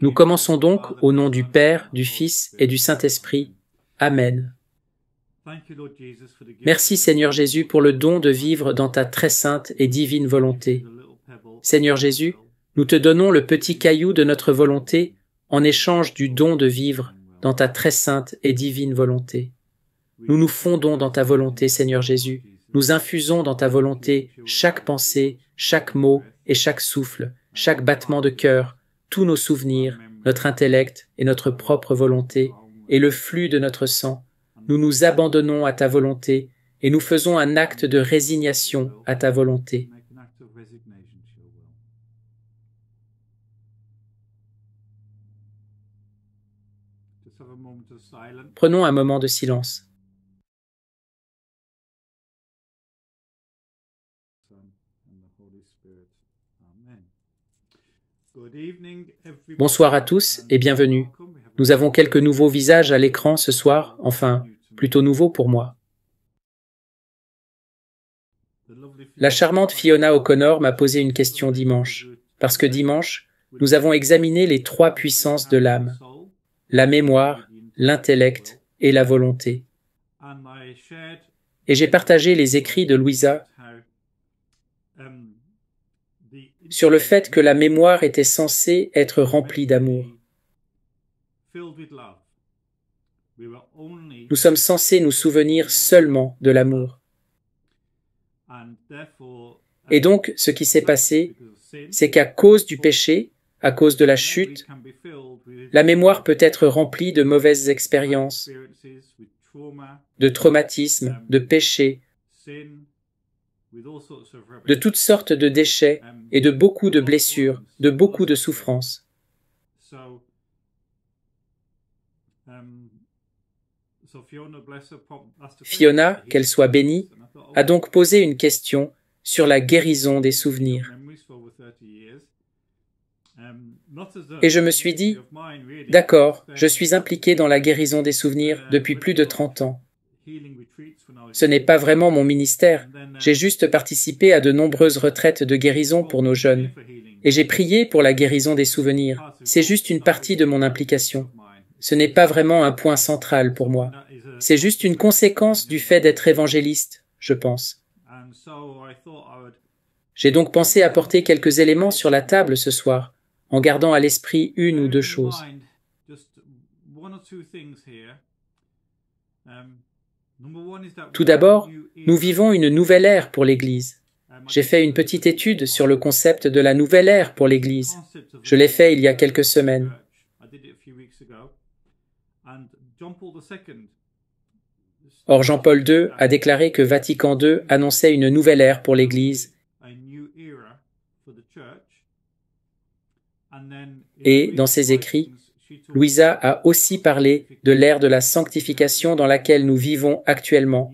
Nous commençons donc au nom du Père, du Fils et du Saint-Esprit. Amen. Merci Seigneur Jésus pour le don de vivre dans ta très sainte et divine volonté. Seigneur Jésus, nous te donnons le petit caillou de notre volonté en échange du don de vivre dans ta très sainte et divine volonté. Nous nous fondons dans ta volonté, Seigneur Jésus. Nous infusons dans ta volonté chaque pensée, chaque mot et chaque souffle, chaque battement de cœur, tous nos souvenirs, notre intellect et notre propre volonté, et le flux de notre sang. Nous nous abandonnons à ta volonté et nous faisons un acte de résignation à ta volonté. Prenons un moment de silence. Bonsoir à tous et bienvenue. Nous avons quelques nouveaux visages à l'écran ce soir, enfin, plutôt nouveaux pour moi. La charmante Fiona O'Connor m'a posé une question dimanche, parce que dimanche, nous avons examiné les trois puissances de l'âme, la mémoire, l'intellect et la volonté. Et j'ai partagé les écrits de Louisa sur le fait que la mémoire était censée être remplie d'amour. Nous sommes censés nous souvenir seulement de l'amour. Et donc, ce qui s'est passé, c'est qu'à cause du péché, à cause de la chute, la mémoire peut être remplie de mauvaises expériences, de traumatismes, de péchés, de toutes sortes de déchets et de beaucoup de blessures, de beaucoup de souffrances. Fiona, qu'elle soit bénie, a donc posé une question sur la guérison des souvenirs. Et je me suis dit, d'accord, je suis impliqué dans la guérison des souvenirs depuis plus de 30 ans. Ce n'est pas vraiment mon ministère, j'ai juste participé à de nombreuses retraites de guérison pour nos jeunes. Et j'ai prié pour la guérison des souvenirs, c'est juste une partie de mon implication. Ce n'est pas vraiment un point central pour moi. C'est juste une conséquence du fait d'être évangéliste, je pense. J'ai donc pensé apporter quelques éléments sur la table ce soir, en gardant à l'esprit une ou deux choses. Tout d'abord, nous vivons une nouvelle ère pour l'Église. J'ai fait une petite étude sur le concept de la nouvelle ère pour l'Église. Je l'ai fait il y a quelques semaines. Or, Jean-Paul II a déclaré que Vatican II annonçait une nouvelle ère pour l'Église. Et, dans ses écrits, Louisa a aussi parlé de l'ère de la sanctification dans laquelle nous vivons actuellement,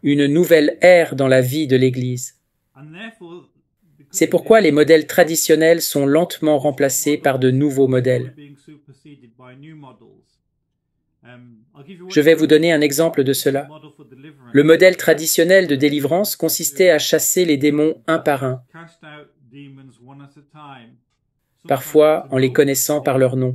une nouvelle ère dans la vie de l'Église. C'est pourquoi les modèles traditionnels sont lentement remplacés par de nouveaux modèles. Je vais vous donner un exemple de cela. Le modèle traditionnel de délivrance consistait à chasser les démons un par un, parfois en les connaissant par leur nom,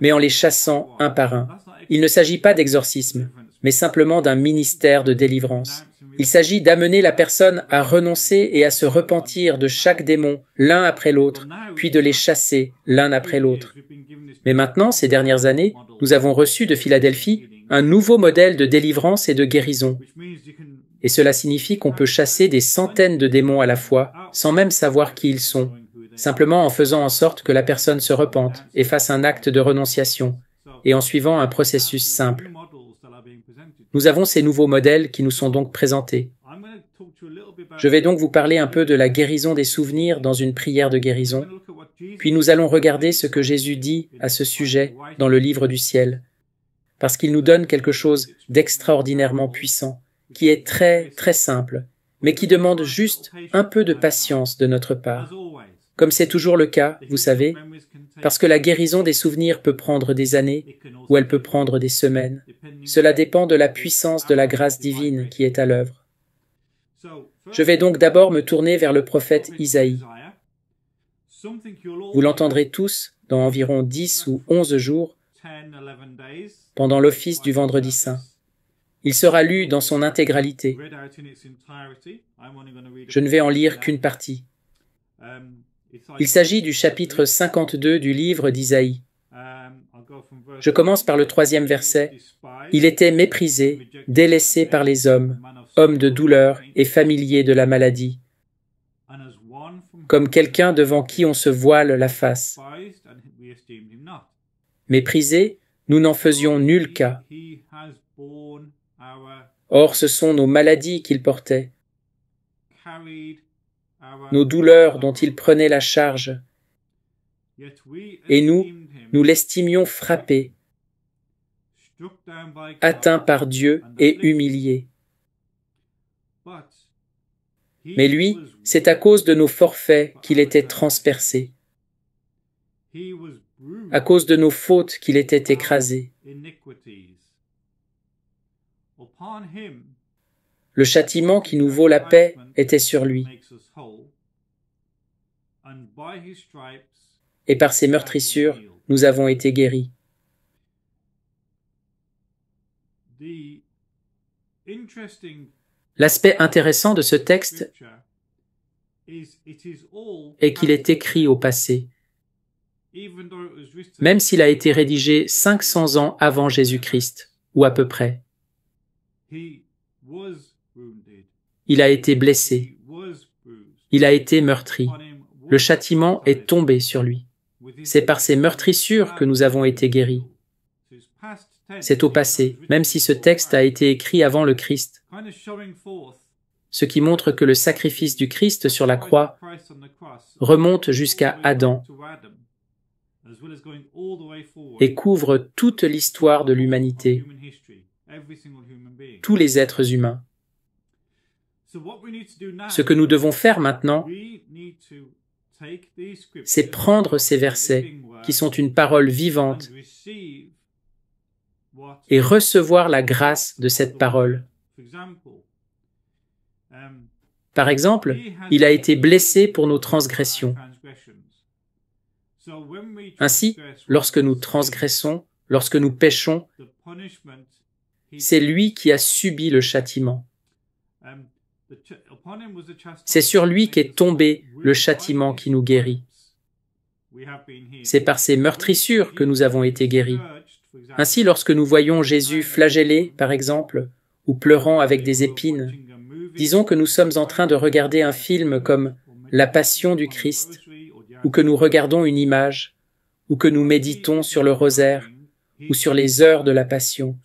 mais en les chassant un par un. Il ne s'agit pas d'exorcisme, mais simplement d'un ministère de délivrance. Il s'agit d'amener la personne à renoncer et à se repentir de chaque démon l'un après l'autre, puis de les chasser l'un après l'autre. Mais maintenant, ces dernières années, nous avons reçu de Philadelphie un nouveau modèle de délivrance et de guérison. Et cela signifie qu'on peut chasser des centaines de démons à la fois, sans même savoir qui ils sont, simplement en faisant en sorte que la personne se repente et fasse un acte de renonciation, et en suivant un processus simple. Nous avons ces nouveaux modèles qui nous sont donc présentés. Je vais donc vous parler un peu de la guérison des souvenirs dans une prière de guérison, puis nous allons regarder ce que Jésus dit à ce sujet dans le livre du ciel, parce qu'il nous donne quelque chose d'extraordinairement puissant, qui est très, très simple, mais qui demande juste un peu de patience de notre part. Comme c'est toujours le cas, vous savez, parce que la guérison des souvenirs peut prendre des années, ou elle peut prendre des semaines. Cela dépend de la puissance de la grâce divine qui est à l'œuvre. Je vais donc d'abord me tourner vers le prophète Isaïe. Vous l'entendrez tous dans environ 10 ou 11 jours pendant l'office du Vendredi Saint. Il sera lu dans son intégralité. Je ne vais en lire qu'une partie. Il s'agit du chapitre 52 du livre d'Isaïe. Je commence par le 3e verset. « Il était méprisé, délaissé par les hommes, homme de douleur et familier de la maladie, comme quelqu'un devant qui on se voile la face. Méprisé, nous n'en faisions nul cas. Or, ce sont nos maladies qu'il portait, nos douleurs dont il prenait la charge. Et nous l'estimions frappé, atteint par Dieu et humilié. Mais lui, c'est à cause de nos forfaits qu'il était transpercé, à cause de nos fautes qu'il était écrasé. Le châtiment qui nous vaut la paix était sur lui. Et par ses meurtrissures, nous avons été guéris. » L'aspect intéressant de ce texte est qu'il est écrit au passé, même s'il a été rédigé 500 ans avant Jésus-Christ, ou à peu près. Il a été blessé, il a été meurtri, le châtiment est tombé sur lui. C'est par ses meurtrissures que nous avons été guéris. C'est au passé, même si ce texte a été écrit avant le Christ, ce qui montre que le sacrifice du Christ sur la croix remonte jusqu'à Adam et couvre toute l'histoire de l'humanité, tous les êtres humains. Ce que nous devons faire maintenant, c'est prendre ces versets, qui sont une parole vivante, et recevoir la grâce de cette parole. Par exemple, il a été blessé pour nos transgressions. Ainsi, lorsque nous transgressons, lorsque nous péchons, c'est lui qui a subi le châtiment. C'est sur lui qu'est tombé le châtiment qui nous guérit. C'est par ses meurtrissures que nous avons été guéris. Ainsi, lorsque nous voyons Jésus flagellé, par exemple, ou pleurant avec des épines, disons que nous sommes en train de regarder un film comme La Passion du Christ, ou que nous regardons une image, ou que nous méditons sur le rosaire, ou sur les heures de la Passion,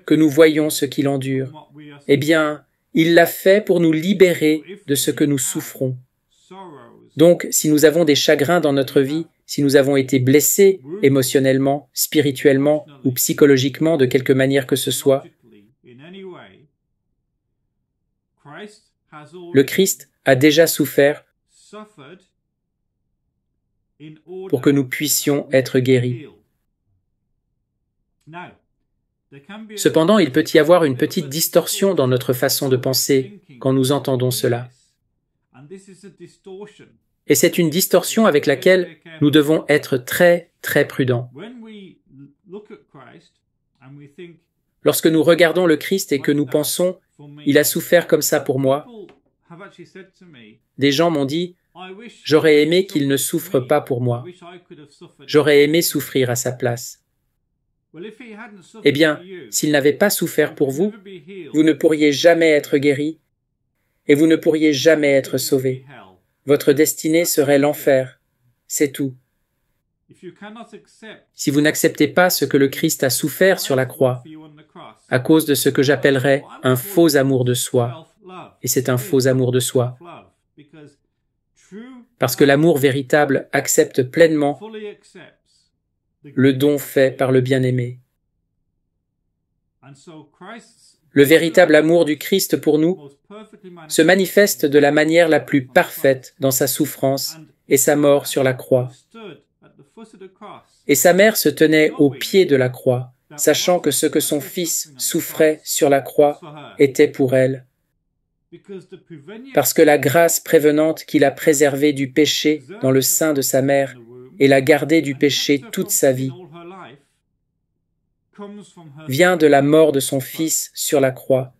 que nous voyons ce qu'il endure. Eh bien, il l'a fait pour nous libérer de ce que nous souffrons. Donc, si nous avons des chagrins dans notre vie, si nous avons été blessés émotionnellement, spirituellement ou psychologiquement de quelque manière que ce soit, le Christ a déjà souffert pour que nous puissions être guéris. Cependant, il peut y avoir une petite distorsion dans notre façon de penser quand nous entendons cela. Et c'est une distorsion avec laquelle nous devons être très, très prudents. Lorsque nous regardons le Christ et que nous pensons « Il a souffert comme ça pour moi », des gens m'ont dit « J'aurais aimé qu'il ne souffre pas pour moi. J'aurais aimé souffrir à sa place. » Eh bien, s'il n'avait pas souffert pour vous, vous ne pourriez jamais être guéri et vous ne pourriez jamais être sauvé. Votre destinée serait l'enfer. C'est tout. Si vous n'acceptez pas ce que le Christ a souffert sur la croix, à cause de ce que j'appellerais un faux amour de soi, et c'est un faux amour de soi, parce que l'amour véritable accepte pleinement le don fait par le bien-aimé. Le véritable amour du Christ pour nous se manifeste de la manière la plus parfaite dans sa souffrance et sa mort sur la croix. Et sa mère se tenait au pied de la croix, sachant que ce que son fils souffrait sur la croix était pour elle Parce que la grâce prévenante qui l'a préservé du péché dans le sein de sa mère et l'a gardé du péché toute sa vie vient de la mort de son Fils sur la croix,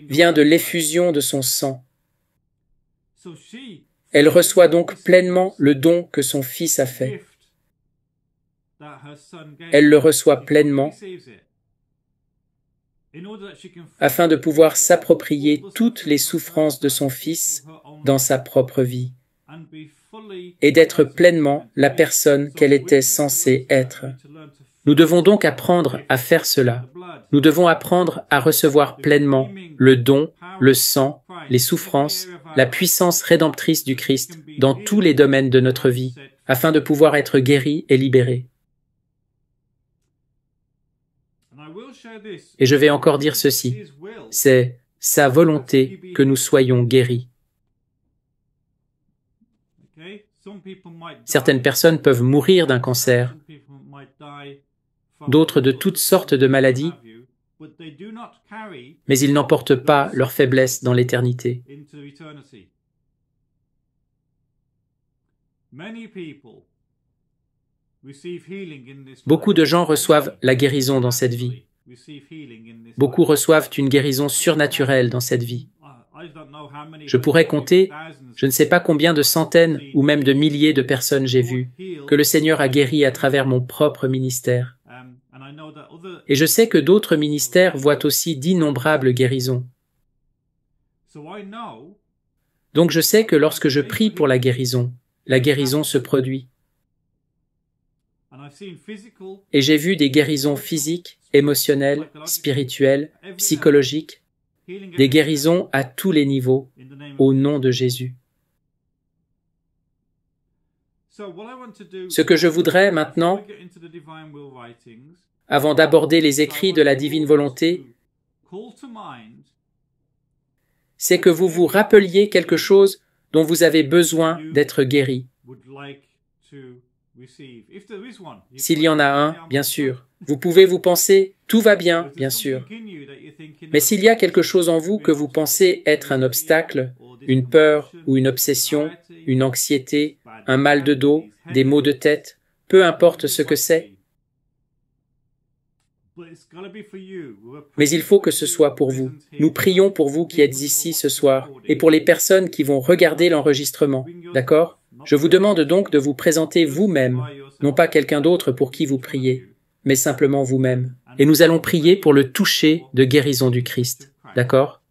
vient de l'effusion de son sang. Elle reçoit donc pleinement le don que son Fils a fait. Elle le reçoit pleinement afin de pouvoir s'approprier toutes les souffrances de son Fils dans sa propre vie et d'être pleinement la personne qu'elle était censée être. Nous devons donc apprendre à faire cela. Nous devons apprendre à recevoir pleinement le don, le sang, les souffrances, la puissance rédemptrice du Christ dans tous les domaines de notre vie, afin de pouvoir être guéris et libérés. Et je vais encore dire ceci, c'est sa volonté que nous soyons guéris. Certaines personnes peuvent mourir d'un cancer, d'autres de toutes sortes de maladies, mais ils n'emportent pas leur faiblesse dans l'éternité. Beaucoup de gens reçoivent la guérison dans cette vie. Beaucoup reçoivent une guérison surnaturelle dans cette vie. Je pourrais compter, je ne sais pas combien de centaines ou même de milliers de personnes j'ai vues, que le Seigneur a guéri à travers mon propre ministère. Et je sais que d'autres ministères voient aussi d'innombrables guérisons. Donc je sais que lorsque je prie pour la guérison se produit. Et j'ai vu des guérisons physiques, émotionnelles, spirituelles, psychologiques, des guérisons à tous les niveaux, au nom de Jésus. Ce que je voudrais maintenant, avant d'aborder les écrits de la divine volonté, c'est que vous vous rappeliez quelque chose dont vous avez besoin d'être guéri. S'il y en a un, bien sûr. Vous pouvez vous penser « tout va bien », bien sûr. Mais s'il y a quelque chose en vous que vous pensez être un obstacle, une peur ou une obsession, une anxiété, un mal de dos, des maux de tête, peu importe ce que c'est, mais il faut que ce soit pour vous. Nous prions pour vous qui êtes ici ce soir et pour les personnes qui vont regarder l'enregistrement, d'accord ? Je vous demande donc de vous présenter vous-même, non pas quelqu'un d'autre pour qui vous priez, mais simplement vous-même. Et nous allons prier pour le toucher de guérison du Christ, d'accord ?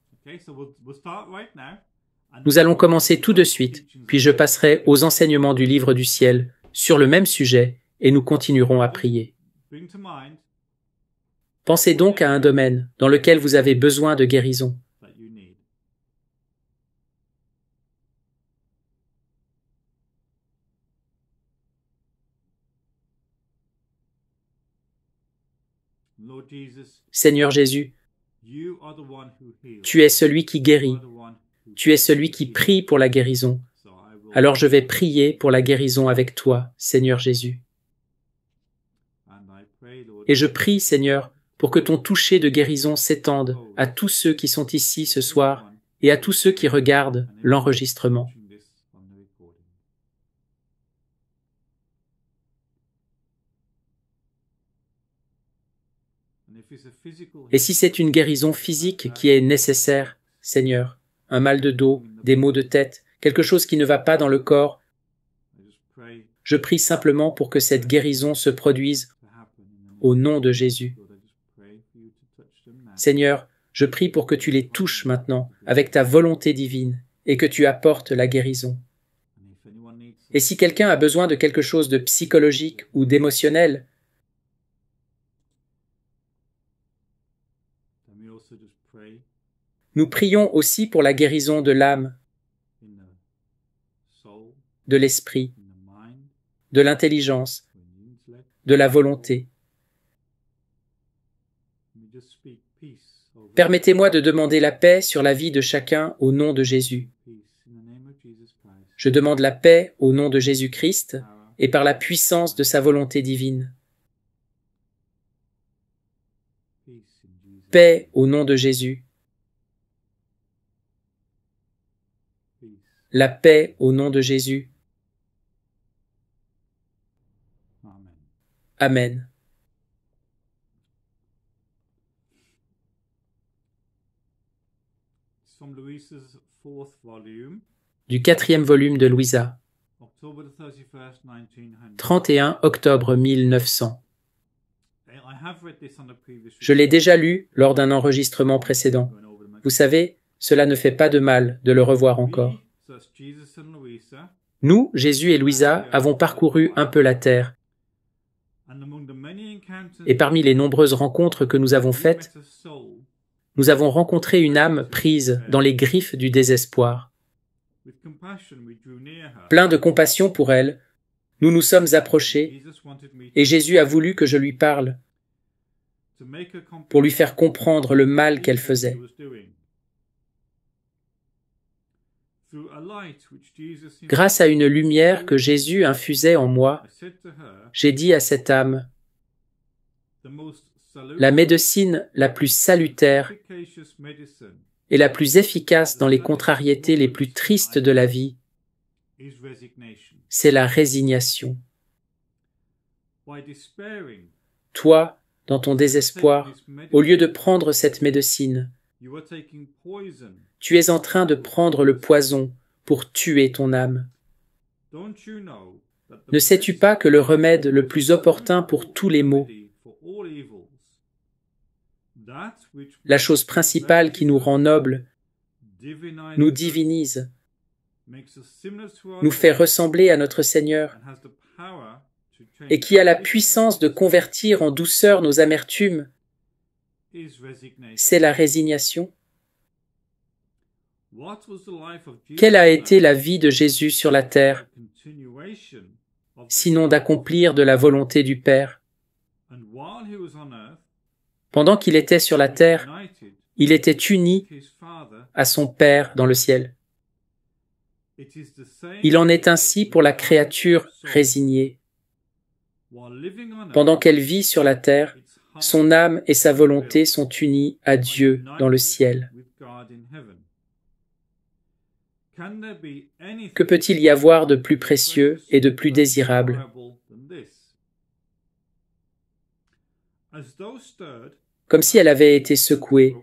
Nous allons commencer tout de suite, puis je passerai aux enseignements du livre du ciel sur le même sujet et nous continuerons à prier. Pensez donc à un domaine dans lequel vous avez besoin de guérison. Seigneur Jésus, tu es celui qui guérit, tu es celui qui prie pour la guérison. Alors je vais prier pour la guérison avec toi, Seigneur Jésus. Et je prie, Seigneur, pour que ton toucher de guérison s'étende à tous ceux qui sont ici ce soir et à tous ceux qui regardent l'enregistrement. Et si c'est une guérison physique qui est nécessaire, Seigneur, un mal de dos, des maux de tête, quelque chose qui ne va pas dans le corps, je prie simplement pour que cette guérison se produise au nom de Jésus. Seigneur, je prie pour que tu les touches maintenant avec ta volonté divine et que tu apportes la guérison. Et si quelqu'un a besoin de quelque chose de psychologique ou d'émotionnel, nous prions aussi pour la guérison de l'âme, de l'esprit, de l'intelligence, de la volonté. Permettez-moi de demander la paix sur la vie de chacun au nom de Jésus. Je demande la paix au nom de Jésus-Christ et par la puissance de sa volonté divine. Paix au nom de Jésus. la paix au nom de Jésus. Amen. Du 4e volume de Louisa, 31 octobre 1900. Je l'ai déjà lu lors d'un enregistrement précédent. Vous savez, cela ne fait pas de mal de le revoir encore. Nous, Jésus et Louisa, avons parcouru un peu la terre. Et parmi les nombreuses rencontres que nous avons faites, nous avons rencontré une âme prise dans les griffes du désespoir. Plein de compassion pour elle, nous nous sommes approchés et Jésus a voulu que je lui parle pour lui faire comprendre le mal qu'elle faisait. Grâce à une lumière que Jésus infusait en moi, j'ai dit à cette âme, la médecine la plus salutaire et la plus efficace dans les contrariétés les plus tristes de la vie, c'est la résignation. Toi, dans ton désespoir, au lieu de prendre cette médecine, tu es en train de prendre le poison pour tuer ton âme. Ne sais-tu pas que le remède le plus opportun pour tous les maux, la chose principale qui nous rend nobles, nous divinise, nous fait ressembler à notre Seigneur, et qui a la puissance de convertir en douceur nos amertumes, c'est la résignation. Quelle a été la vie de Jésus sur la terre, sinon d'accomplir de la volonté du Père? Pendant qu'il était sur la terre, il était uni à son Père dans le ciel. Il en est ainsi pour la créature résignée. Pendant qu'elle vit sur la terre, son âme et sa volonté sont unies à Dieu dans le ciel. Que peut-il y avoir de plus précieux et de plus désirable? Comme si elle avait été secouée,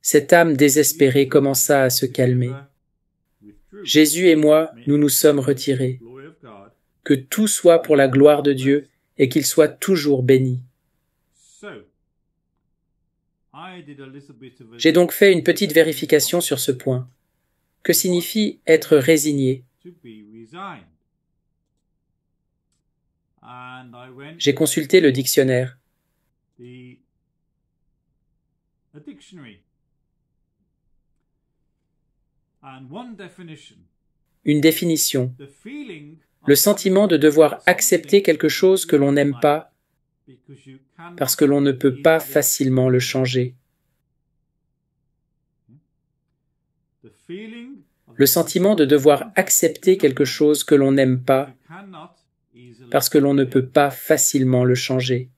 cette âme désespérée commença à se calmer. Jésus et moi, nous nous sommes retirés. Que tout soit pour la gloire de Dieu et qu'il soit toujours béni. J'ai donc fait une petite vérification sur ce point. Que signifie être résigné? J'ai consulté le dictionnaire. Une définition. Le sentiment de devoir accepter quelque chose que l'on n'aime pas parce que l'on ne peut pas facilement le changer. Le sentiment de devoir accepter quelque chose que l'on n'aime pas parce que l'on ne peut pas facilement le changer.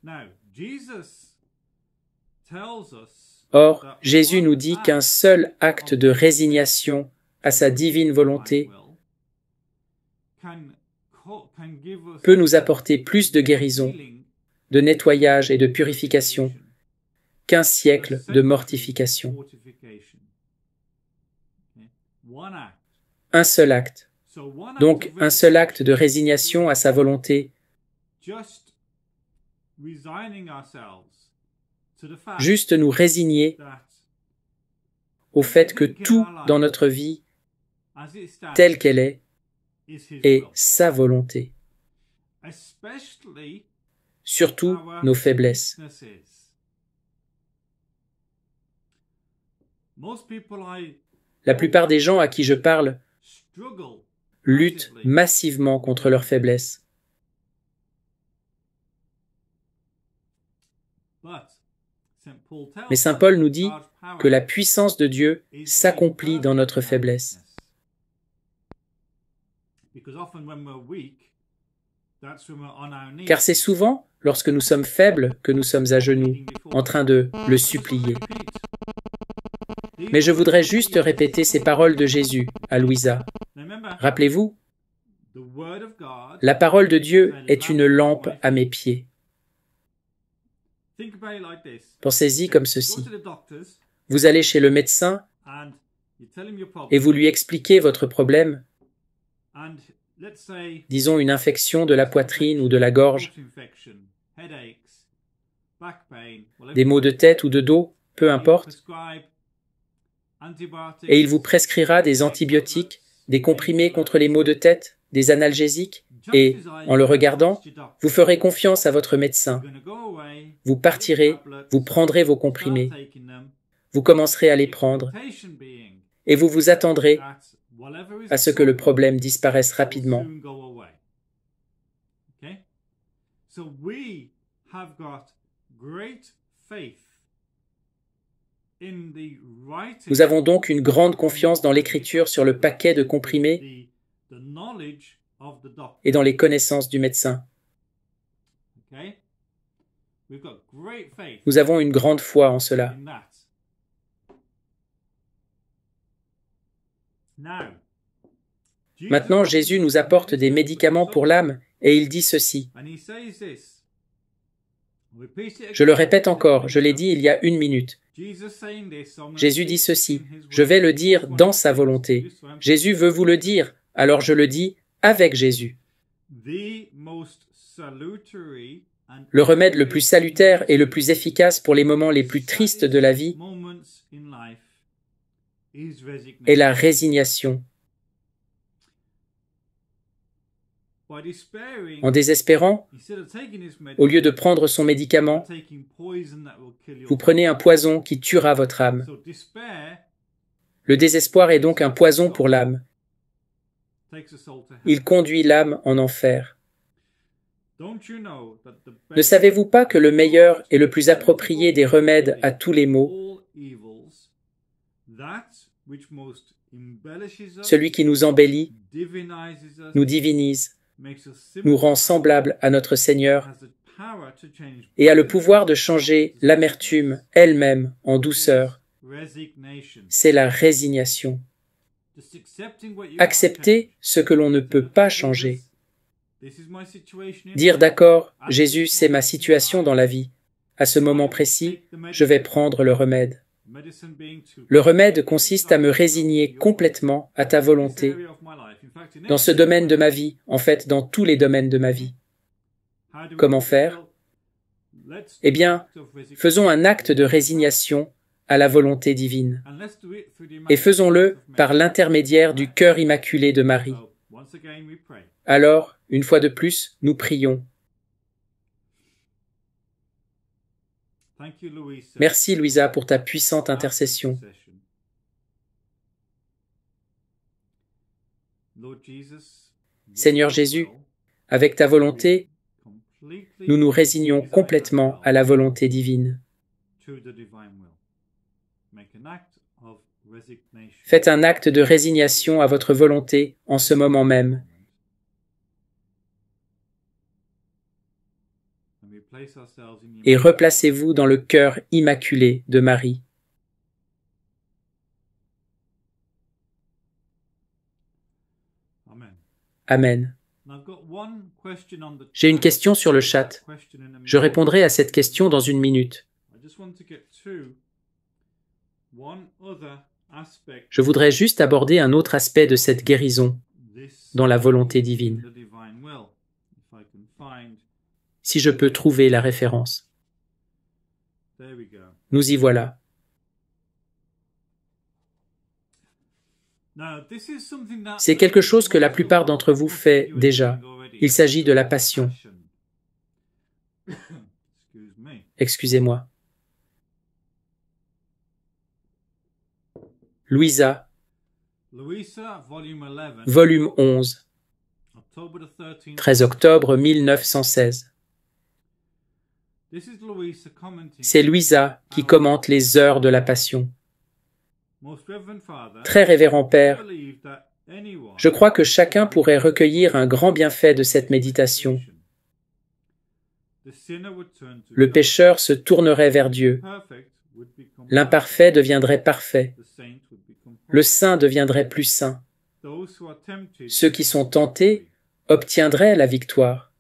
Or, Jésus nous dit qu'un seul acte de résignation à sa divine volonté peut nous apporter plus de guérison, de nettoyage et de purification qu'un siècle de mortification. Un seul acte. Donc, un seul acte de résignation à sa volonté, juste nous résigner au fait que tout dans notre vie, telle qu'elle est sa volonté. Surtout nos faiblesses. La plupart des gens à qui je parle luttent massivement contre leurs faiblesses. Mais Saint Paul nous dit que la puissance de Dieu s'accomplit dans notre faiblesse. Car c'est souvent lorsque nous sommes faibles que nous sommes à genoux, en train de le supplier. Mais je voudrais juste répéter ces paroles de Jésus à Louisa. Rappelez-vous, la parole de Dieu est une lampe à mes pieds. Pensez-y comme ceci. Vous allez chez le médecin et vous lui expliquez votre problème, disons une infection de la poitrine ou de la gorge, des maux de tête ou de dos, peu importe, et il vous prescrira des antibiotiques, des comprimés contre les maux de tête, des analgésiques, et, en le regardant, vous ferez confiance à votre médecin. Vous partirez, vous prendrez vos comprimés, vous commencerez à les prendre, et vous vous attendrez à ce que le problème disparaisse rapidement. Nous avons donc une grande confiance dans l'Écriture sur le paquet de comprimés et dans les connaissances du médecin. Nous avons une grande foi en cela. Maintenant, Jésus nous apporte des médicaments pour l'âme et il dit ceci. Je le répète encore, je l'ai dit il y a 1 minute. Jésus dit ceci, je vais le dire dans sa volonté. Jésus veut vous le dire, alors je le dis avec Jésus. Le remède le plus salutaire et le plus efficace pour les moments les plus tristes de la vie est la résignation. En désespérant, au lieu de prendre son médicament, vous prenez un poison qui tuera votre âme. Le désespoir est donc un poison pour l'âme. Il conduit l'âme en enfer. Ne savez-vous pas que le meilleur et le plus approprié des remèdes à tous les maux, celui qui nous embellit, nous divinise, nous rend semblables à notre Seigneur et a le pouvoir de changer l'amertume elle-même en douceur, c'est la résignation. Accepter ce que l'on ne peut pas changer. Dire d'accord, Jésus, c'est ma situation dans la vie. À ce moment précis, je vais prendre le remède. Le remède consiste à me résigner complètement à ta volonté dans ce domaine de ma vie, en fait, dans tous les domaines de ma vie. Comment faire? Eh bien, faisons un acte de résignation à la volonté divine. Et faisons-le par l'intermédiaire du cœur immaculé de Marie. Alors, une fois de plus, nous prions. Merci, Louisa, pour ta puissante intercession. Seigneur Jésus, avec ta volonté, nous nous résignons complètement à la volonté divine. Faites un acte de résignation à votre volonté en ce moment même. Et replacez-vous dans le cœur immaculé de Marie. Amen. J'ai une question sur le chat. Je répondrai à cette question dans 1 minute. Je voudrais juste aborder un autre aspect de cette guérison dans la volonté divine. Si je peux trouver la référence. Nous y voilà. C'est quelque chose que la plupart d'entre vous fait déjà. Il s'agit de la passion. Excusez-moi. Louisa, volume 11, 13 octobre 1916. C'est Louisa qui commente les heures de la Passion. Très révérend Père, je crois que chacun pourrait recueillir un grand bienfait de cette méditation. Le pécheur se tournerait vers Dieu. L'imparfait deviendrait parfait. Le saint deviendrait plus saint. Ceux qui sont tentés obtiendraient la victoire.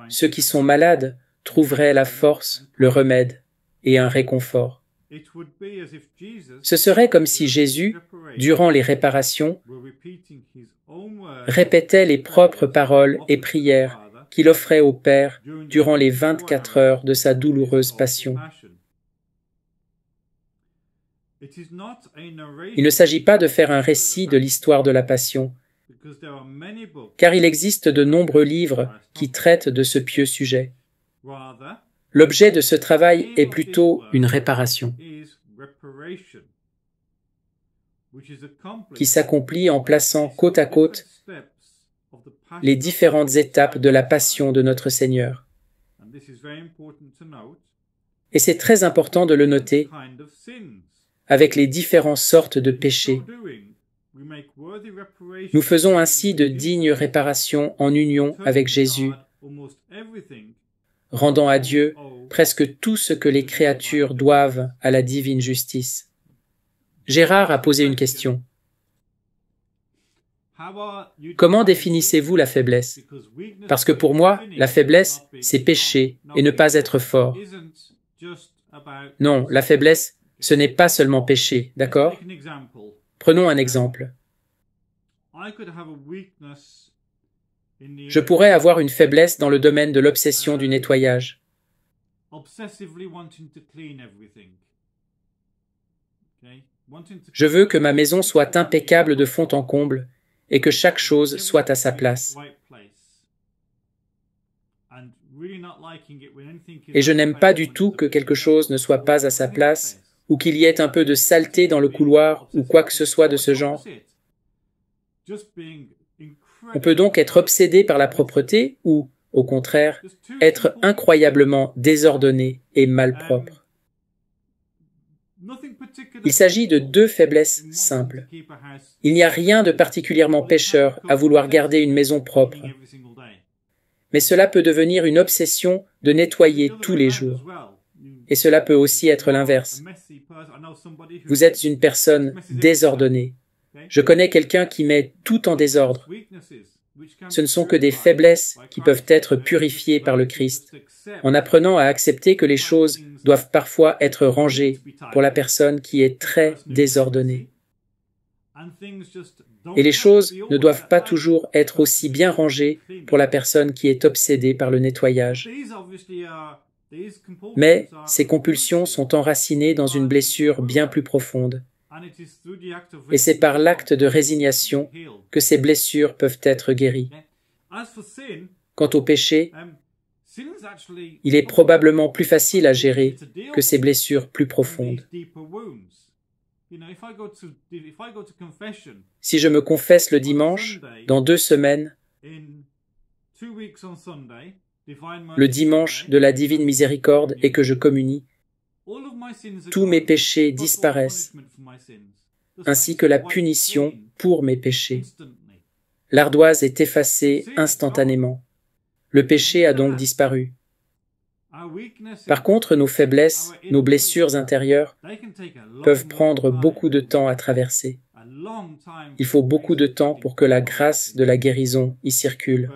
Ceux qui sont malades trouveraient la force, le remède et un réconfort. Ce serait comme si Jésus, durant les réparations, répétait les propres paroles et prières qu'il offrait au Père durant les 24 heures de sa douloureuse passion. Il ne s'agit pas de faire un récit de l'histoire de la Passion, car il existe de nombreux livres qui traitent de ce pieux sujet. L'objet de ce travail est plutôt une réparation, qui s'accomplit en plaçant côte à côte les différentes étapes de la Passion de notre Seigneur. Et c'est très important de le noter, avec les différentes sortes de péchés. Nous faisons ainsi de dignes réparations en union avec Jésus, rendant à Dieu presque tout ce que les créatures doivent à la divine justice. Gérard a posé une question. Comment définissez-vous la faiblesse? Parce que pour moi, la faiblesse, c'est pécher et ne pas être fort. Non, la faiblesse, ce n'est pas seulement pécher, d'accord? Prenons un exemple. Je pourrais avoir une faiblesse dans le domaine de l'obsession du nettoyage. Je veux que ma maison soit impeccable de fond en comble et que chaque chose soit à sa place. Et je n'aime pas du tout que quelque chose ne soit pas à sa place ou qu'il y ait un peu de saleté dans le couloir ou quoi que ce soit de ce genre. On peut donc être obsédé par la propreté ou, au contraire, être incroyablement désordonné et malpropre. Il s'agit de deux faiblesses simples. Il n'y a rien de particulièrement pécheur à vouloir garder une maison propre. Mais cela peut devenir une obsession de nettoyer tous les jours. Et cela peut aussi être l'inverse. Vous êtes une personne désordonnée. Je connais quelqu'un qui met tout en désordre. Ce ne sont que des faiblesses qui peuvent être purifiées par le Christ, en apprenant à accepter que les choses doivent parfois être rangées pour la personne qui est très désordonnée. Et les choses ne doivent pas toujours être aussi bien rangées pour la personne qui est obsédée par le nettoyage. Mais ces compulsions sont enracinées dans une blessure bien plus profonde. Et c'est par l'acte de résignation que ces blessures peuvent être guéries. Quant au péché, il est probablement plus facile à gérer que ces blessures plus profondes. Si je me confesse le dimanche, dans 2 semaines, le dimanche de la divine miséricorde et que je communie, tous mes péchés disparaissent, ainsi que la punition pour mes péchés. L'ardoise est effacée instantanément. Le péché a donc disparu. Par contre, nos faiblesses, nos blessures intérieures peuvent prendre beaucoup de temps à traverser. Il faut beaucoup de temps pour que la grâce de la guérison y circule.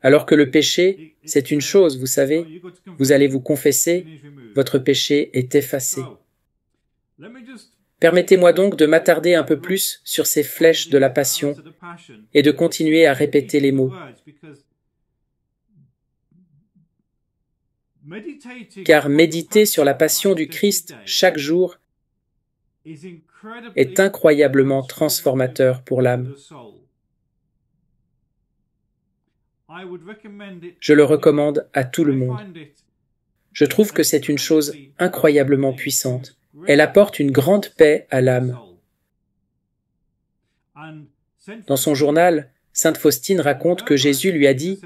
Alors que le péché, c'est une chose, vous savez, vous allez vous confesser, votre péché est effacé. Permettez-moi donc de m'attarder un peu plus sur ces flèches de la passion et de continuer à répéter les mots. Car méditer sur la passion du Christ chaque jour est incroyablement transformateur pour l'âme. Je le recommande à tout le monde. Je trouve que c'est une chose incroyablement puissante. Elle apporte une grande paix à l'âme. Dans son journal, Sainte Faustine raconte que Jésus lui a dit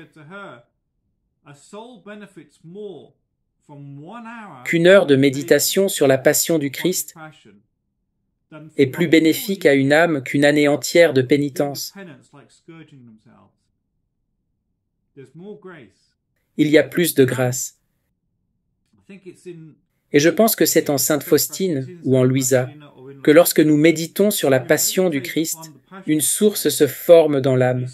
qu'une heure de méditation sur la passion du Christ est plus bénéfique à une âme qu'une année entière de pénitence. Il y a plus de grâce. Et je pense que c'est en Sainte Faustine ou en Louisa que lorsque nous méditons sur la passion du Christ, une source se forme dans l'âme.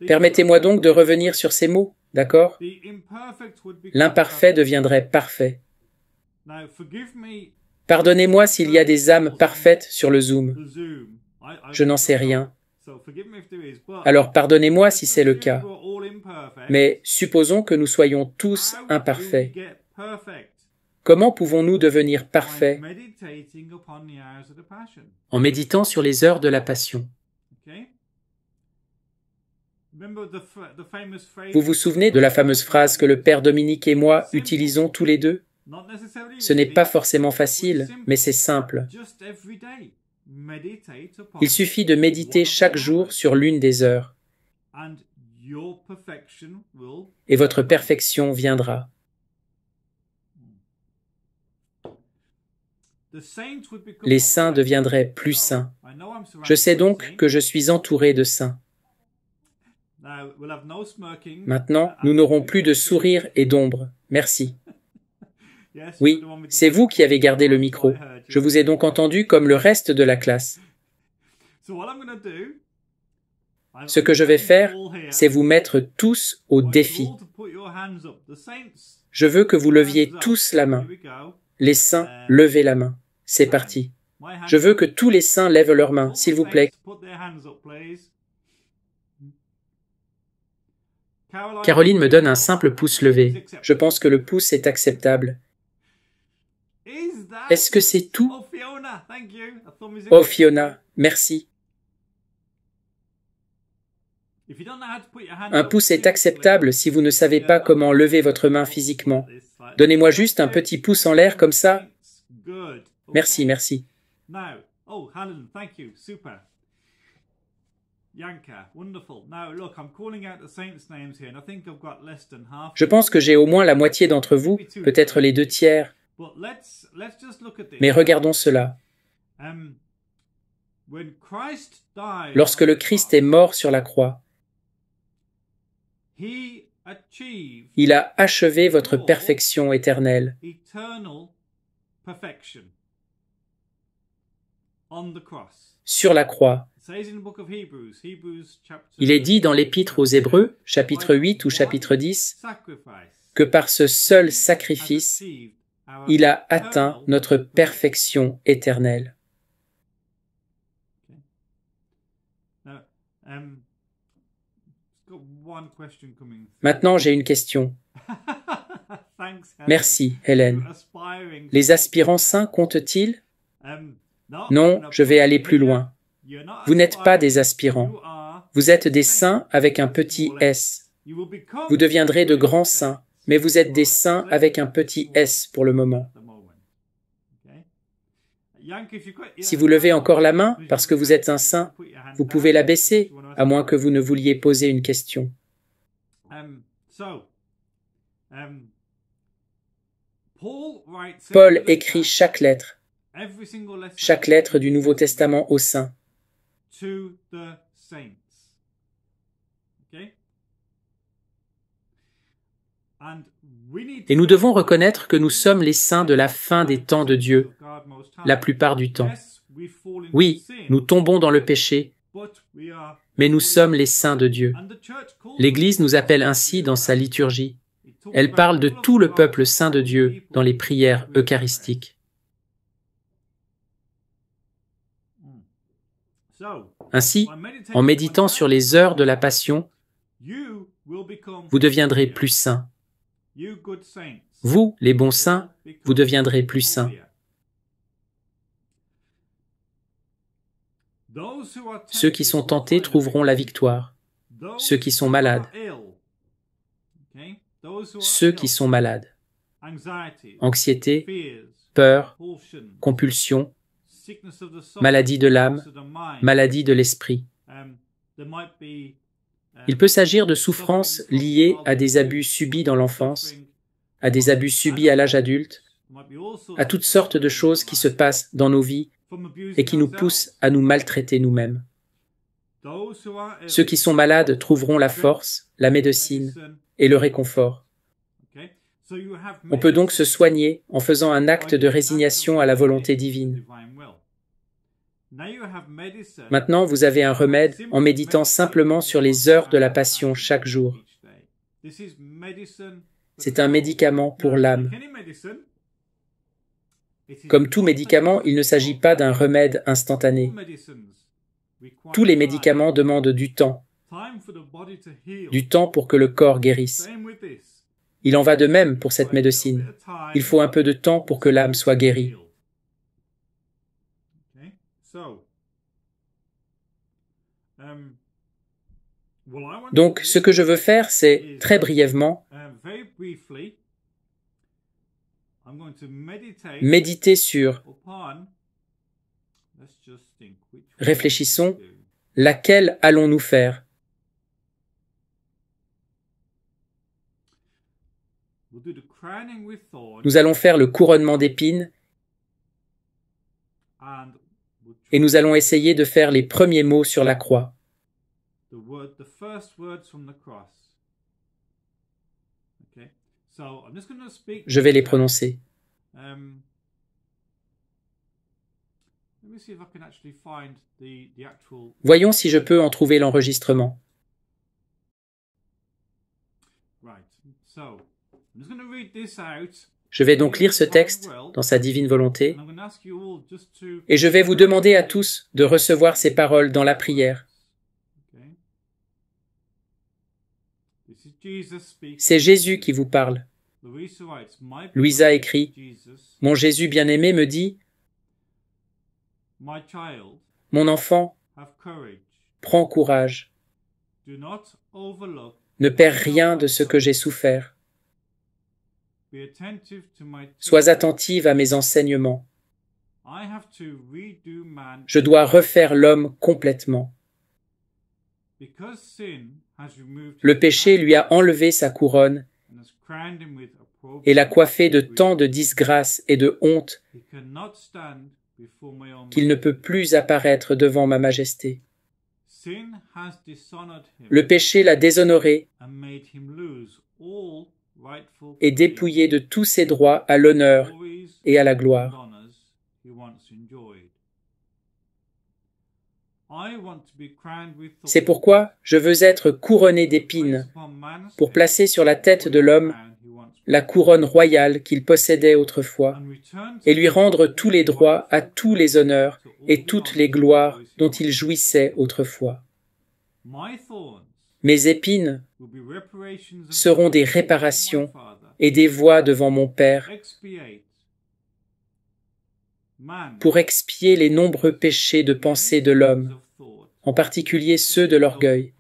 Permettez-moi donc de revenir sur ces mots, d'accord? L'imparfait deviendrait parfait. Pardonnez-moi s'il y a des âmes parfaites sur le Zoom. Je n'en sais rien. Alors pardonnez-moi si c'est le cas. Mais supposons que nous soyons tous imparfaits. Comment pouvons-nous devenir parfaits? En méditant sur les heures de la Passion. Vous vous souvenez de la fameuse phrase que le Père Dominique et moi utilisons tous les deux? Ce n'est pas forcément facile, mais c'est simple. Il suffit de méditer chaque jour sur l'une des heures. Et votre perfection viendra. Les saints deviendraient plus saints. Je sais donc que je suis entouré de saints. Maintenant, nous n'aurons plus de sourire et d'ombre. Merci. Oui, c'est vous qui avez gardé le micro. Je vous ai donc entendu comme le reste de la classe. Ce que je vais faire, c'est vous mettre tous au défi. Je veux que vous leviez tous la main. Les saints, levez la main. C'est parti. Je veux que tous les saints lèvent leurs mains, s'il vous plaît. Caroline me donne un simple pouce levé. Je pense que le pouce est acceptable. Est-ce que c'est tout? Oh Fiona, merci. Un pouce est acceptable si vous ne savez pas comment lever votre main physiquement. Donnez-moi juste un petit pouce en l'air comme ça. Merci, merci. Je pense que j'ai au moins la moitié d'entre vous, peut-être les 2/3. Mais regardons cela. Lorsque le Christ est mort sur la croix, il a achevé votre perfection éternelle. Sur la croix. Il est dit dans l'Épître aux Hébreux, chapitre 8 ou chapitre 10, que par ce seul sacrifice, il a atteint notre perfection éternelle. Maintenant, j'ai une question. Merci, Hélène. Les aspirants saints comptent-ils? Non, je vais aller plus loin. Vous n'êtes pas des aspirants. Vous êtes des saints avec un petit S. Vous deviendrez de grands saints, mais vous êtes des saints avec un petit S pour le moment. Si vous levez encore la main parce que vous êtes un saint, vous pouvez la baisser, à moins que vous ne vouliez poser une question. Paul écrit chaque lettre du Nouveau Testament aux saints. Et nous devons reconnaître que nous sommes les saints de la fin des temps de Dieu, la plupart du temps. Oui, nous tombons dans le péché, mais nous sommes les saints de Dieu. L'Église nous appelle ainsi dans sa liturgie. Elle parle de tout le peuple saint de Dieu dans les prières eucharistiques. Ainsi, en méditant sur les heures de la Passion, vous deviendrez plus saints. Vous, les bons saints, vous deviendrez plus saints. Ceux qui sont tentés trouveront la victoire. Ceux qui sont malades. Ceux qui sont malades. Anxiété, peur, compulsion, maladie de l'âme, maladie de l'esprit. Il peut s'agir de souffrances liées à des abus subis dans l'enfance, à des abus subis à l'âge adulte, à toutes sortes de choses qui se passent dans nos vies et qui nous poussent à nous maltraiter nous-mêmes. Ceux qui sont malades trouveront la force, la médecine et le réconfort. On peut donc se soigner en faisant un acte de résignation à la volonté divine. Maintenant, vous avez un remède en méditant simplement sur les heures de la passion chaque jour. C'est un médicament pour l'âme. Comme tout médicament, il ne s'agit pas d'un remède instantané. Tous les médicaments demandent du temps pour que le corps guérisse. Il en va de même pour cette médecine. Il faut un peu de temps pour que l'âme soit guérie. Donc, ce que je veux faire, c'est, très brièvement, méditer sur, réfléchissons, laquelle allons-nous faire? Nous allons faire le couronnement d'épines et nous allons essayer de faire les premiers mots sur la croix. Je vais les prononcer. Voyons si je peux en trouver l'enregistrement. Je vais donc lire ce texte dans sa divine volonté et je vais vous demander à tous de recevoir ces paroles dans la prière. C'est Jésus qui vous parle. Louisa écrit, « Mon Jésus bien-aimé me dit, « Mon enfant, prends courage. Ne perds rien de ce que j'ai souffert. Sois attentive à mes enseignements. Je dois refaire l'homme complètement. Le péché lui a enlevé sa couronne et l'a coiffé de tant de disgrâce et de honte qu'il ne peut plus apparaître devant ma majesté. Le péché l'a déshonoré et dépouillé de tous ses droits à l'honneur et à la gloire. C'est pourquoi je veux être couronné d'épines pour placer sur la tête de l'homme la couronne royale qu'il possédait autrefois et lui rendre tous les droits à tous les honneurs et toutes les gloires dont il jouissait autrefois. Mes épines seront des réparations et des voies devant mon Père pour expier les nombreux péchés de pensée de l'homme, en particulier ceux de l'orgueil,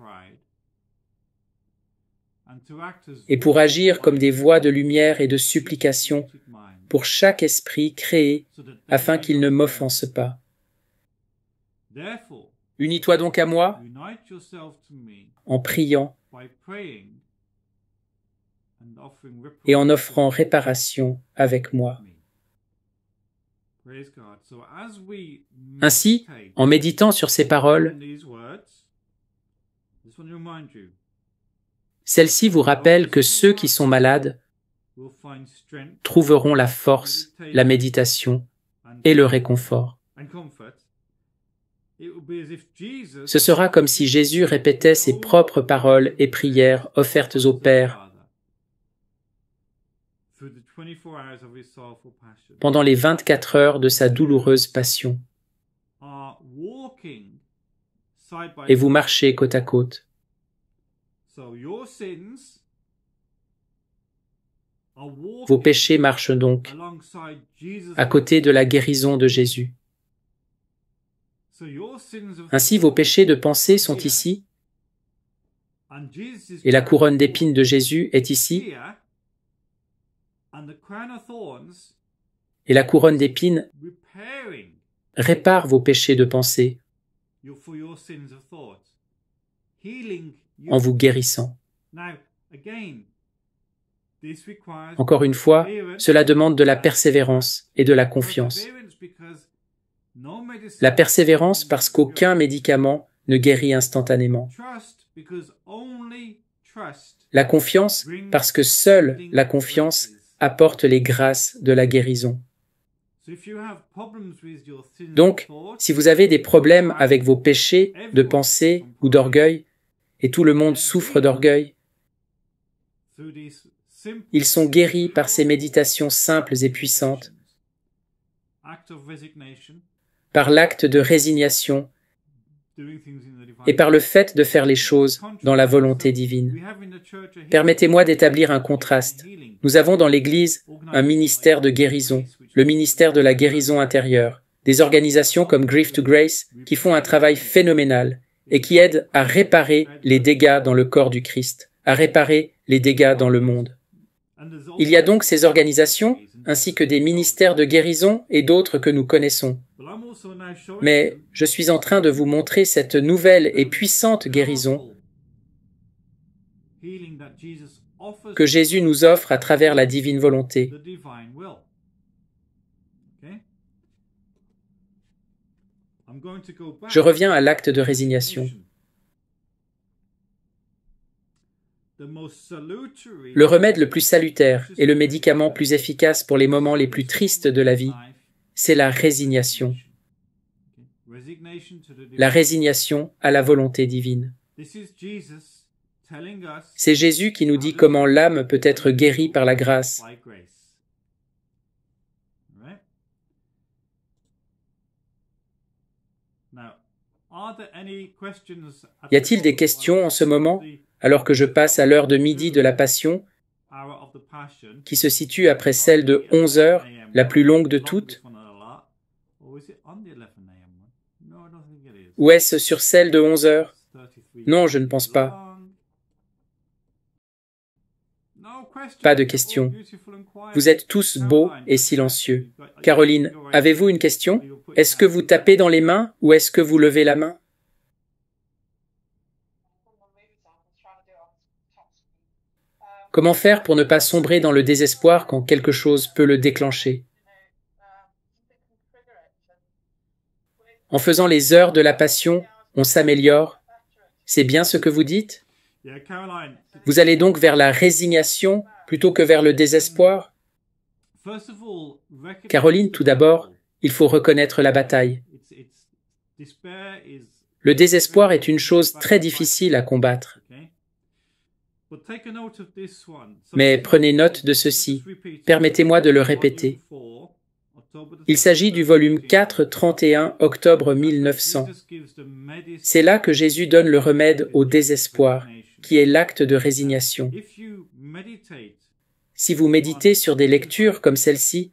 et pour agir comme des voies de lumière et de supplication pour chaque esprit créé afin qu'il ne m'offense pas. Unis-toi donc à moi en priant et en offrant réparation avec moi. Ainsi, en méditant sur ces paroles, celles-ci vous rappellent que ceux qui sont malades trouveront la force, la méditation et le réconfort. Ce sera comme si Jésus répétait ses propres paroles et prières offertes au Père pendant les 24 heures de sa douloureuse passion. Et vous marchez côte à côte. Vos péchés marchent donc à côté de la guérison de Jésus. Ainsi, vos péchés de pensée sont ici, et la couronne d'épines de Jésus est ici, et la couronne d'épines répare vos péchés de pensée en vous guérissant. Encore une fois, cela demande de la persévérance et de la confiance. La persévérance parce qu'aucun médicament ne guérit instantanément. La confiance, parce que seule la confiance apporte les grâces de la guérison. Donc, si vous avez des problèmes avec vos péchés de pensée ou d'orgueil, et tout le monde souffre d'orgueil, ils sont guéris par ces méditations simples et puissantes, par l'acte de résignation et par le fait de faire les choses dans la volonté divine. Permettez-moi d'établir un contraste. Nous avons dans l'Église un ministère de guérison, le ministère de la guérison intérieure, des organisations comme Grief to Grace qui font un travail phénoménal et qui aident à réparer les dégâts dans le corps du Christ, à réparer les dégâts dans le monde. Il y a donc ces organisations, ainsi que des ministères de guérison et d'autres que nous connaissons. Mais je suis en train de vous montrer cette nouvelle et puissante guérison que Jésus nous offre à travers la divine volonté. Je reviens à l'acte de résignation. Le remède le plus salutaire et le médicament plus efficace pour les moments les plus tristes de la vie, c'est la résignation. La résignation à la volonté divine. C'est Jésus qui nous dit comment l'âme peut être guérie par la grâce. Y a-t-il des questions en ce moment, alors que je passe à l'heure de midi de la Passion, qui se situe après celle de 11 heures, la plus longue de toutes? Ou est-ce sur celle de 11 heures? Non, je ne pense pas. Pas de questions. Vous êtes tous beaux et silencieux. Caroline, avez-vous une question? Est-ce que vous tapez dans les mains ou est-ce que vous levez la main? Comment faire pour ne pas sombrer dans le désespoir quand quelque chose peut le déclencher? En faisant les heures de la Passion, on s'améliore. C'est bien ce que vous dites? Vous allez donc vers la résignation plutôt que vers le désespoir? Caroline, tout d'abord, il faut reconnaître la bataille. Le désespoir est une chose très difficile à combattre. Mais prenez note de ceci. Permettez-moi de le répéter. Il s'agit du volume 4, 31, octobre 1900. C'est là que Jésus donne le remède au désespoir, qui est l'acte de résignation. Si vous méditez sur des lectures comme celle-ci,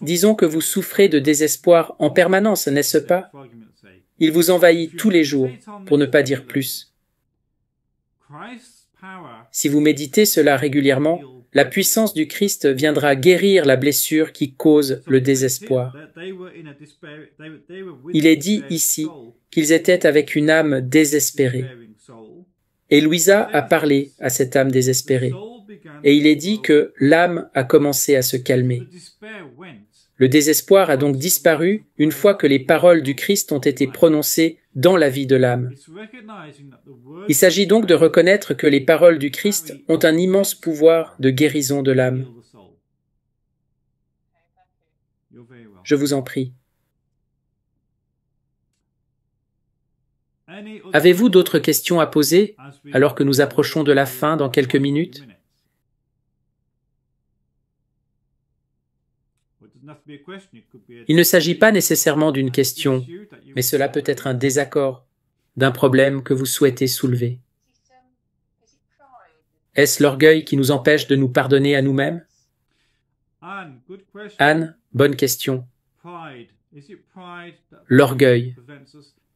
disons que vous souffrez de désespoir en permanence, n'est-ce pas? Il vous envahit tous les jours, pour ne pas dire plus. Si vous méditez cela régulièrement, la puissance du Christ viendra guérir la blessure qui cause le désespoir. Il est dit ici qu'ils étaient avec une âme désespérée. Et Louisa a parlé à cette âme désespérée. Et il est dit que l'âme a commencé à se calmer. Le désespoir a donc disparu une fois que les paroles du Christ ont été prononcées dans la vie de l'âme. Il s'agit donc de reconnaître que les paroles du Christ ont un immense pouvoir de guérison de l'âme. Je vous en prie. Avez-vous d'autres questions à poser alors que nous approchons de la fin dans quelques minutes? Il ne s'agit pas nécessairement d'une question, mais cela peut être un désaccord, d'un problème que vous souhaitez soulever. Est-ce l'orgueil qui nous empêche de nous pardonner à nous-mêmes? Anne, bonne question. L'orgueil.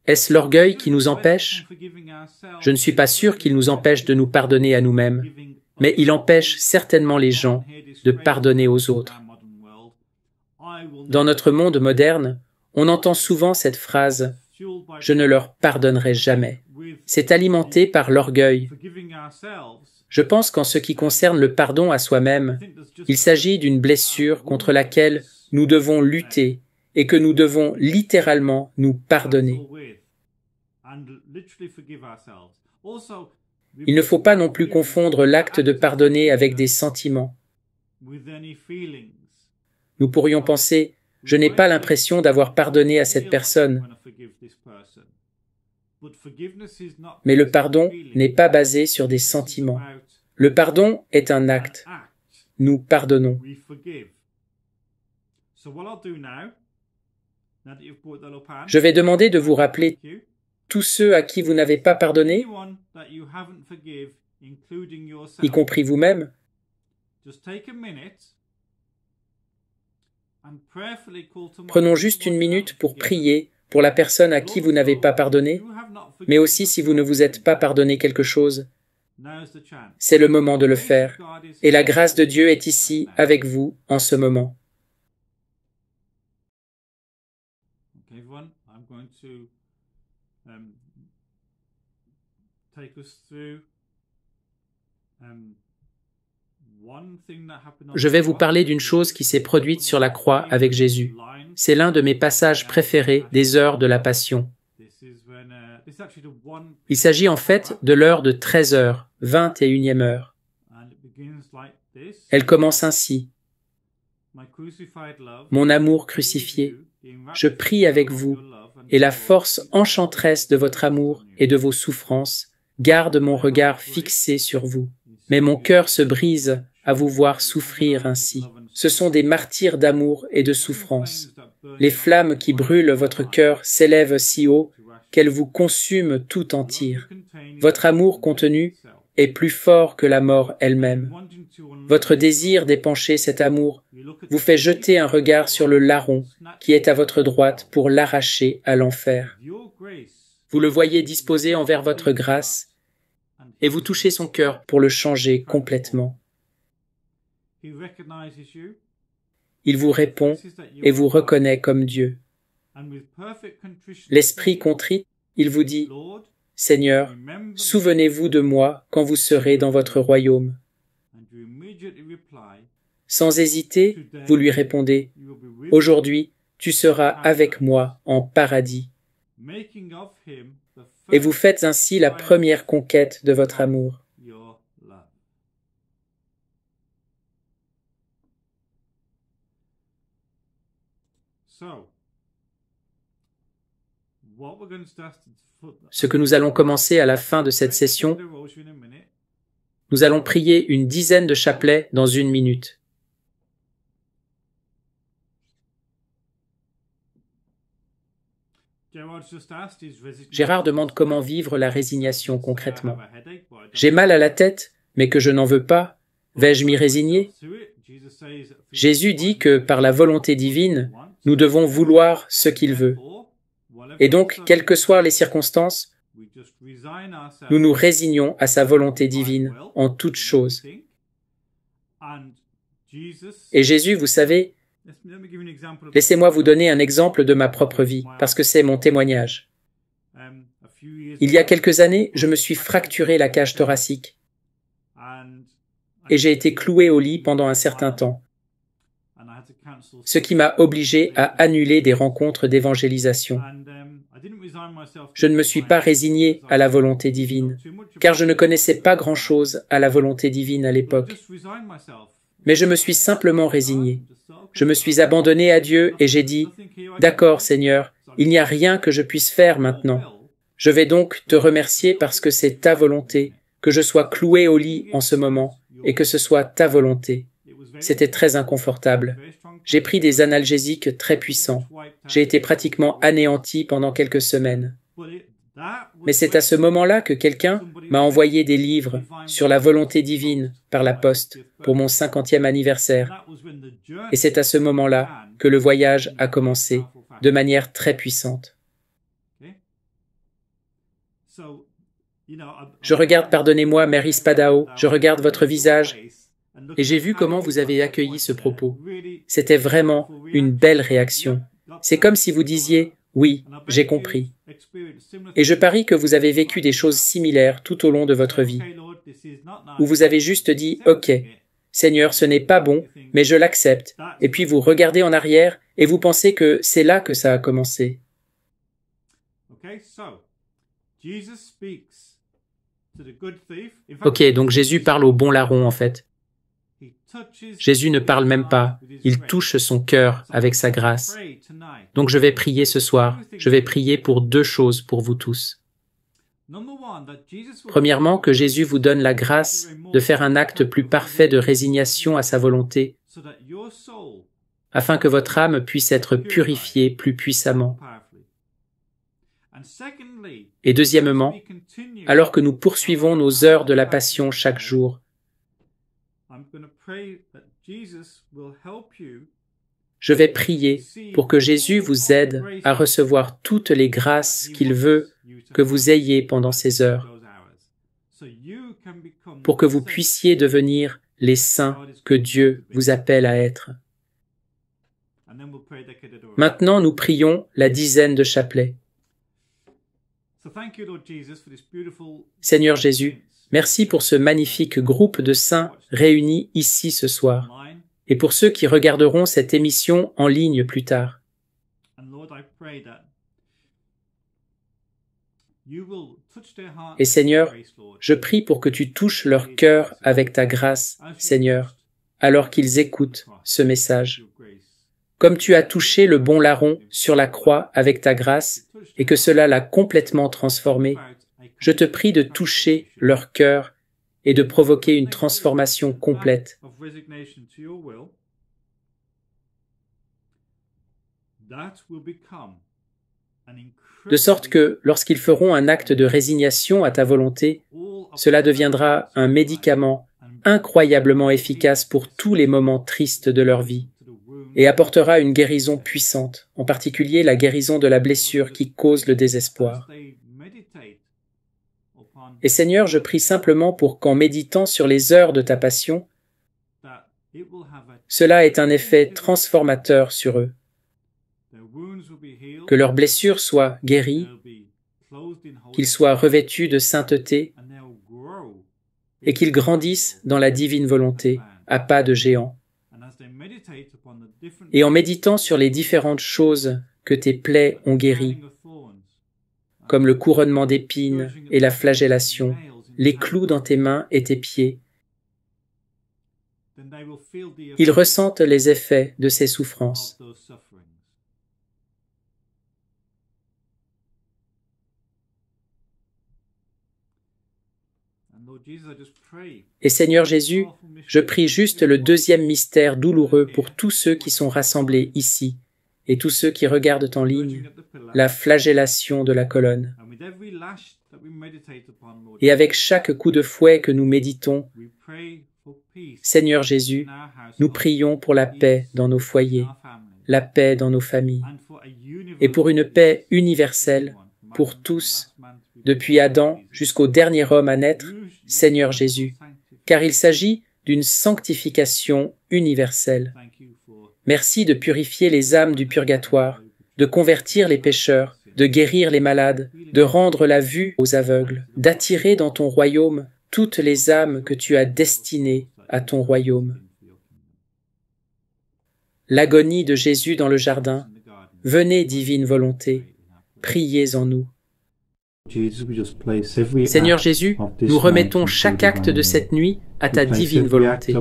Est-ce l'orgueil qui nous empêche? Je ne suis pas sûr qu'il nous empêche de nous pardonner à nous-mêmes, mais il empêche certainement les gens de pardonner aux autres. Dans notre monde moderne, on entend souvent cette phrase « Je ne leur pardonnerai jamais ». C'est alimenté par l'orgueil. Je pense qu'en ce qui concerne le pardon à soi-même, il s'agit d'une blessure contre laquelle nous devons lutter et que nous devons littéralement nous pardonner. Il ne faut pas non plus confondre l'acte de pardonner avec des sentiments. Nous pourrions penser, je n'ai pas l'impression d'avoir pardonné à cette personne. Mais le pardon n'est pas basé sur des sentiments. Le pardon est un acte. Nous pardonnons. Je vais demander de vous rappeler tous ceux à qui vous n'avez pas pardonné, y compris vous-même. Prenons juste une minute pour prier pour la personne à qui vous n'avez pas pardonné, mais aussi si vous ne vous êtes pas pardonné quelque chose. C'est le moment de le faire, et la grâce de Dieu est ici avec vous en ce moment. Je vais vous parler d'une chose qui s'est produite sur la croix avec Jésus. C'est l'un de mes passages préférés des heures de la Passion. Il s'agit en fait de l'heure de 13 heures, 21e heure. Elle commence ainsi. Mon amour crucifié, je prie avec vous, et la force enchanteresse de votre amour et de vos souffrances garde mon regard fixé sur vous. Mais mon cœur se brise à vous voir souffrir ainsi. Ce sont des martyrs d'amour et de souffrance. Les flammes qui brûlent votre cœur s'élèvent si haut qu'elles vous consument tout entier. Votre amour contenu est plus fort que la mort elle-même. Votre désir d'épancher cet amour vous fait jeter un regard sur le larron qui est à votre droite pour l'arracher à l'enfer. Vous le voyez disposé envers votre grâce et vous touchez son cœur pour le changer complètement. Il vous répond et vous reconnaît comme Dieu. L'esprit contrit, il vous dit, « Seigneur, souvenez-vous de moi quand vous serez dans votre royaume. » Sans hésiter, vous lui répondez, « Aujourd'hui, tu seras avec moi en paradis. » Et vous faites ainsi la première conquête de votre amour. Ce que nous allons commencer à la fin de cette session, nous allons prier une dizaine de chapelets dans 1 minute. Gérard demande comment vivre la résignation concrètement. J'ai mal à la tête, mais que je n'en veux pas, vais-je m'y résigner? Jésus dit que par la volonté divine, nous devons vouloir ce qu'il veut. Et donc, quelles que soient les circonstances, nous nous résignons à sa volonté divine en toutes choses. Et Jésus, vous savez, laissez-moi vous donner un exemple de ma propre vie, parce que c'est mon témoignage. Il y a quelques années, je me suis fracturé la cage thoracique et j'ai été cloué au lit pendant un certain temps, ce qui m'a obligé à annuler des rencontres d'évangélisation. Je ne me suis pas résigné à la volonté divine, car je ne connaissais pas grand-chose à la volonté divine à l'époque. Mais je me suis simplement résigné. Je me suis abandonné à Dieu et j'ai dit « D'accord, Seigneur, il n'y a rien que je puisse faire maintenant. Je vais donc te remercier parce que c'est ta volonté, que je sois cloué au lit en ce moment et que ce soit ta volonté. » C'était très inconfortable. J'ai pris des analgésiques très puissants. J'ai été pratiquement anéanti pendant quelques semaines. Mais c'est à ce moment-là que quelqu'un m'a envoyé des livres sur la volonté divine par la poste pour mon 50e anniversaire. Et c'est à ce moment-là que le voyage a commencé de manière très puissante. Je regarde, pardonnez-moi, Mary Spadao, je regarde votre visage et j'ai vu comment vous avez accueilli ce propos. C'était vraiment une belle réaction. C'est comme si vous disiez « Oui, j'ai compris ». Et je parie que vous avez vécu des choses similaires tout au long de votre vie, où vous avez juste dit « Ok, Seigneur, ce n'est pas bon, mais je l'accepte ». Et puis vous regardez en arrière et vous pensez que c'est là que ça a commencé. Ok, donc Jésus parle au bon larron en fait. Jésus ne parle même pas, il touche son cœur avec sa grâce. Donc je vais prier ce soir, je vais prier pour deux choses pour vous tous. Premièrement, que Jésus vous donne la grâce de faire un acte plus parfait de résignation à sa volonté, afin que votre âme puisse être purifiée plus puissamment. Et deuxièmement, alors que nous poursuivons nos heures de la passion chaque jour, je vais prier pour que Jésus vous aide à recevoir toutes les grâces qu'il veut que vous ayez pendant ces heures, pour que vous puissiez devenir les saints que Dieu vous appelle à être. Maintenant, nous prions la dizaine de chapelets. Seigneur Jésus, merci pour ce magnifique groupe de saints réunis ici ce soir, et pour ceux qui regarderont cette émission en ligne plus tard. Et Seigneur, je prie pour que tu touches leur cœur avec ta grâce, Seigneur, alors qu'ils écoutent ce message. Comme tu as touché le bon larron sur la croix avec ta grâce et que cela l'a complètement transformé, je te prie de toucher leur cœur et de provoquer une transformation complète. De sorte que, lorsqu'ils feront un acte de résignation à ta volonté, cela deviendra un médicament incroyablement efficace pour tous les moments tristes de leur vie, et apportera une guérison puissante, en particulier la guérison de la blessure qui cause le désespoir. Et Seigneur, je prie simplement pour qu'en méditant sur les heures de ta passion, cela ait un effet transformateur sur eux, que leurs blessures soient guéries, qu'ils soient revêtus de sainteté et qu'ils grandissent dans la divine volonté à pas de géant. Et en méditant sur les différentes choses que tes plaies ont guéries, comme le couronnement d'épines et la flagellation, les clous dans tes mains et tes pieds, ils ressentent les effets de ces souffrances. Et Seigneur Jésus, je prie juste le deuxième mystère douloureux pour tous ceux qui sont rassemblés ici et tous ceux qui regardent en ligne, la flagellation de la colonne. Et avec chaque coup de fouet que nous méditons, Seigneur Jésus, nous prions pour la paix dans nos foyers, la paix dans nos familles, et pour une paix universelle pour tous, depuis Adam jusqu'au dernier homme à naître, Seigneur Jésus, car il s'agit d'une sanctification universelle. Merci de purifier les âmes du purgatoire, de convertir les pécheurs, de guérir les malades, de rendre la vue aux aveugles, d'attirer dans ton royaume toutes les âmes que tu as destinées à ton royaume. L'agonie de Jésus dans le jardin, venez divine volonté, priez en nous. Seigneur Jésus, nous remettons chaque acte de cette nuit à ta divine volonté.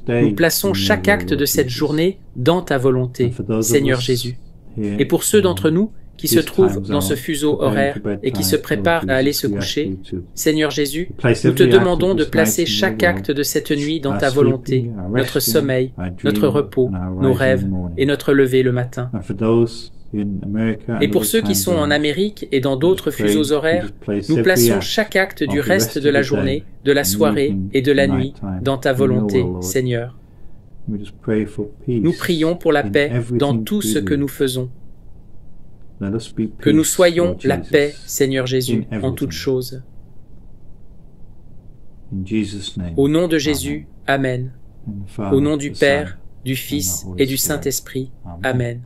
Nous plaçons chaque acte de cette journée dans ta volonté, Seigneur Jésus. Et pour ceux d'entre nous qui se trouvent dans ce fuseau horaire et qui se préparent à aller se coucher, Seigneur Jésus, nous te demandons de placer chaque acte de cette nuit dans ta volonté, notre sommeil, notre repos, nos rêves et notre lever le matin. Et pour ceux qui sont en Amérique et dans d'autres fuseaux horaires, nous plaçons chaque acte du reste de la journée, de la soirée et de la nuit dans ta volonté, Seigneur. Nous prions pour la paix dans tout ce que nous faisons. Que nous soyons la paix, Seigneur Jésus, en toutes choses. Au nom de Jésus, Amen. Au nom du Père, du Fils et du Saint-Esprit, Amen.